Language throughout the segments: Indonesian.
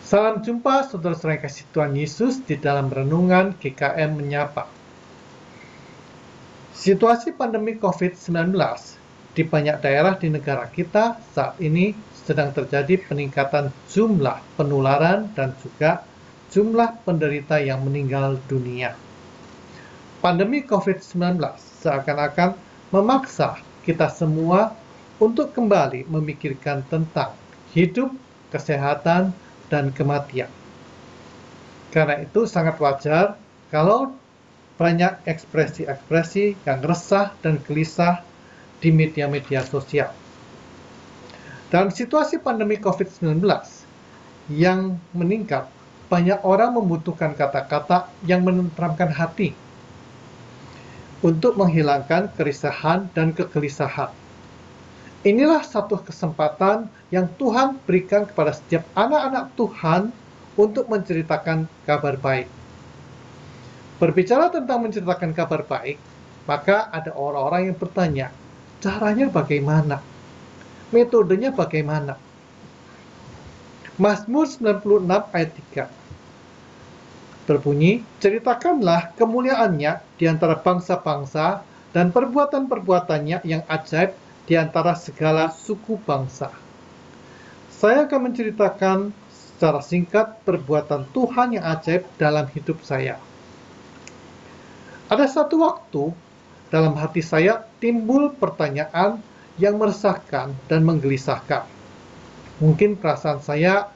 Salam jumpa saudara-saudara yang kasih Tuhan Yesus di dalam renungan GKM Menyapa. Situasi pandemi COVID-19 di banyak daerah di negara kita saat ini sedang terjadi peningkatan jumlah penularan dan juga jumlah penderita yang meninggal dunia. Pandemi COVID-19 seakan-akan memaksa kita semua untuk kembali memikirkan tentang hidup, kesehatan, dan kematian. Karena itu sangat wajar kalau banyak ekspresi-ekspresi yang resah dan gelisah di media-media sosial. Dalam situasi pandemi COVID-19 yang meningkat, banyak orang membutuhkan kata-kata yang menenteramkan hati untuk menghilangkan keresahan dan kegelisahan. Inilah satu kesempatan yang Tuhan berikan kepada setiap anak-anak Tuhan untuk menceritakan kabar baik. Berbicara tentang menceritakan kabar baik, maka ada orang-orang yang bertanya, caranya bagaimana? Metodenya bagaimana? Mazmur 96 ayat 3 berbunyi, ceritakanlah kemuliaannya di antara bangsa-bangsa dan perbuatan-perbuatannya yang ajaib di antara segala suku bangsa. Saya akan menceritakan secara singkat perbuatan Tuhan yang ajaib dalam hidup saya. Ada satu waktu dalam hati saya timbul pertanyaan yang meresahkan dan menggelisahkan. Mungkin perasaan saya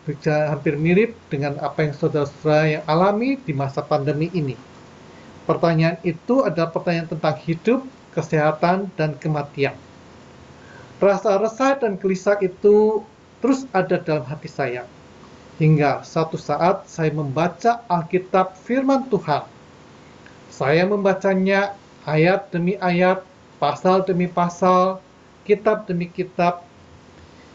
bisa hampir mirip dengan apa yang saudara-saudara yang alami di masa pandemi ini. Pertanyaan itu adalah pertanyaan tentang hidup, kesehatan, dan kematian. Rasa resah dan gelisah itu terus ada dalam hati saya. Hingga satu saat saya membaca Alkitab firman Tuhan. Saya membacanya ayat demi ayat, pasal demi pasal, kitab demi kitab,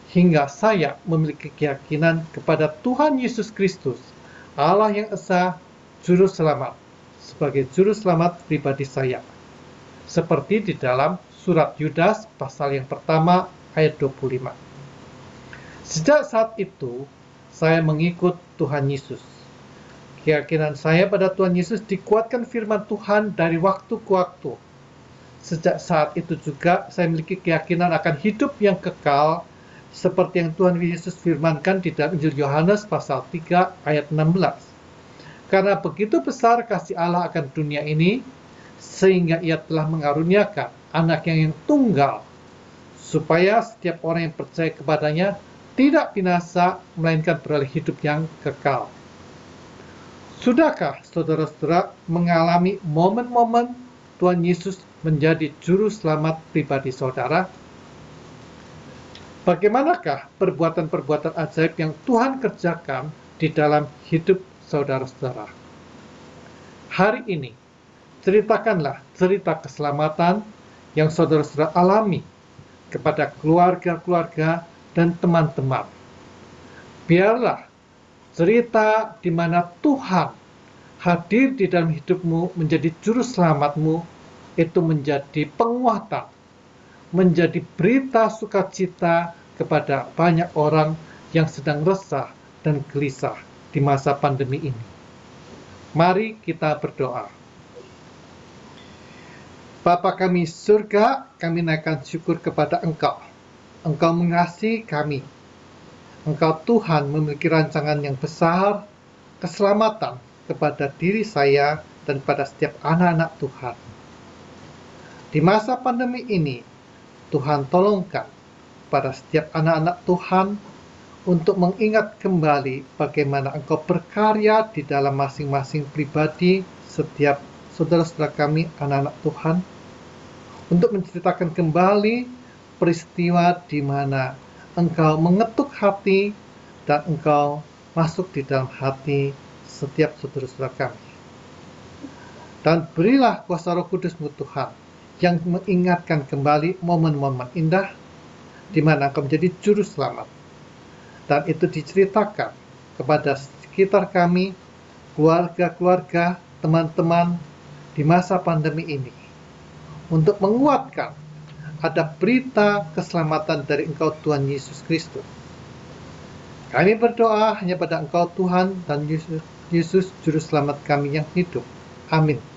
hingga saya memiliki keyakinan kepada Tuhan Yesus Kristus, Allah yang Esa, Juru Selamat, sebagai Juru Selamat pribadi saya. Seperti di dalam surat Yudas pasal yang pertama ayat 25. Sejak saat itu, saya mengikut Tuhan Yesus. Keyakinan saya pada Tuhan Yesus dikuatkan firman Tuhan dari waktu ke waktu. Sejak saat itu juga saya memiliki keyakinan akan hidup yang kekal, seperti yang Tuhan Yesus firmankan di dalam Injil Yohanes pasal 3 ayat 16. Karena begitu besar kasih Allah akan dunia ini, sehingga ia telah mengaruniakan anaknya yang tunggal, supaya setiap orang yang percaya kepadanya tidak binasa, melainkan beroleh hidup yang kekal. Sudahkah saudara-saudara mengalami momen-momen Tuhan Yesus menjadi juru selamat pribadi saudara? Bagaimanakah perbuatan-perbuatan ajaib yang Tuhan kerjakan di dalam hidup saudara-saudara? Hari ini, ceritakanlah cerita keselamatan yang saudara-saudara alami kepada keluarga-keluarga dan teman-teman. Biarlah cerita di mana Tuhan hadir di dalam hidupmu menjadi juru selamatmu itu menjadi penguatan, menjadi berita sukacita kepada banyak orang yang sedang resah dan gelisah di masa pandemi ini. Mari kita berdoa. Bapa kami surga, kami naikkan syukur kepada Engkau. Engkau mengasihi kami. Engkau Tuhan memiliki rancangan yang besar, keselamatan kepada diri saya dan pada setiap anak-anak Tuhan. Di masa pandemi ini, Tuhan tolongkan pada setiap anak-anak Tuhan untuk mengingat kembali bagaimana Engkau berkarya di dalam masing-masing pribadi setiap saudara-saudara kami, anak-anak Tuhan, untuk menceritakan kembali peristiwa di mana Engkau mengetuk hati dan Engkau masuk di dalam hati setiap saudara-saudara kami. Dan berilah kuasa Roh Kudus-Mu Tuhan yang mengingatkan kembali momen-momen indah di mana Engkau menjadi juru selamat. Dan itu diceritakan kepada sekitar kami, keluarga-keluarga, teman-teman di masa pandemi ini. Untuk menguatkan ada berita keselamatan dari Engkau Tuhan Yesus Kristus. Kami berdoa hanya pada Engkau Tuhan dan Yesus Juru Selamat kami yang hidup. Amin.